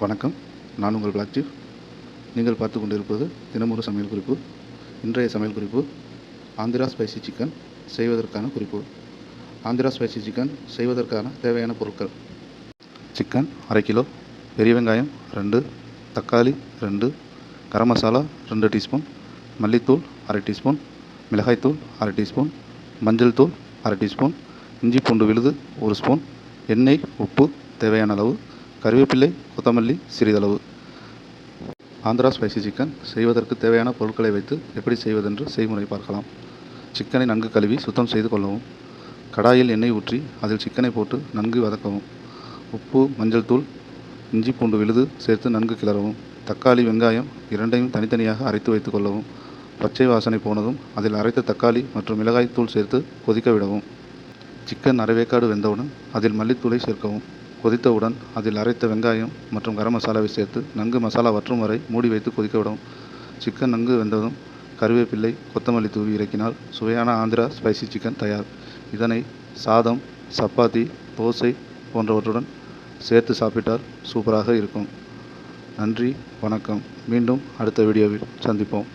வணக்கம். நான் உங்கள் பிளாக் சீஃப். நீங்கள் பார்த்து கொண்டிருப்பது தினமொரு சமையல் குறிப்பு. இன்றைய சமையல் குறிப்பு ஆந்திரா ஸ்பைசி சிக்கன் செய்வதற்கான குறிப்பு. ஆந்திரா ஸ்பைசி சிக்கன் செய்வதற்கான தேவையான பொருட்கள்: சிக்கன் 1/2 கிலோ, பெரிய வெங்காயம் 2, தக்காளி 2, கரம் மசாலா 2 டீஸ்பூன், மல்லித்தூள் 1/2 டீஸ்பூன், மிளகாய்த்தூள் 1/2 டீஸ்பூன், மஞ்சள் தூள் 1/2 டீஸ்பூன், இஞ்சி பூண்டு விழுது 1 ஸ்பூன், எண்ணெய், உப்பு தேவையான அளவு, கறிவேப்பிலை, கொத்தமல்லி சிறிதளவு. ஆந்திரா ஸ்பைசி சிக்கன் செய்வதற்கு தேவையான பொருட்களை வைத்து எப்படி செய்வதென்று செய்முறை பார்க்கலாம். சிக்கனை நன்கு கழுவி சுத்தம் செய்து கொள்ளவும். கடாயில் எண்ணெய் ஊற்றி அதில் சிக்கனை போட்டு நன்கு வதக்கவும். உப்பு, மஞ்சள் தூள், இஞ்சி பூண்டு விழுது சேர்த்து நன்கு கிளறவும். தக்காளி, வெங்காயம் இரண்டையும் தனித்தனியாக அரைத்து வைத்து கொள்ளவும். பச்சை வாசனை போனதும் அதில் அரைத்த தக்காளி மற்றும் மிளகாய் தூள் சேர்த்து கொதிக்க விடவும். சிக்கன் அரைவேக்காடு வெந்தவுடன் அதில் மல்லித்தூளை சேர்க்கவும். கொதித்தவுடன் அதில் அரைத்த வெங்காயம் மற்றும் கரம் மசாலாவை சேர்த்து நன்கு மசாலா வற்றும் வரை மூடி வைத்து கொதிக்க விடவும். சிக்கன் நன்கு வெந்ததும் கறிவேப்பிலை, கொத்தமல்லி தூவி இறக்கினால் சுவையான ஆந்திரா ஸ்பைசி சிக்கன் தயார். இதனை சாதம், சப்பாத்தி, தோசை போன்றவற்றுடன் சேர்த்து சாப்பிட்டால் சூப்பராக இருக்கும். நன்றி, வணக்கம். மீண்டும் அடுத்த வீடியோவில் சந்திப்போம்.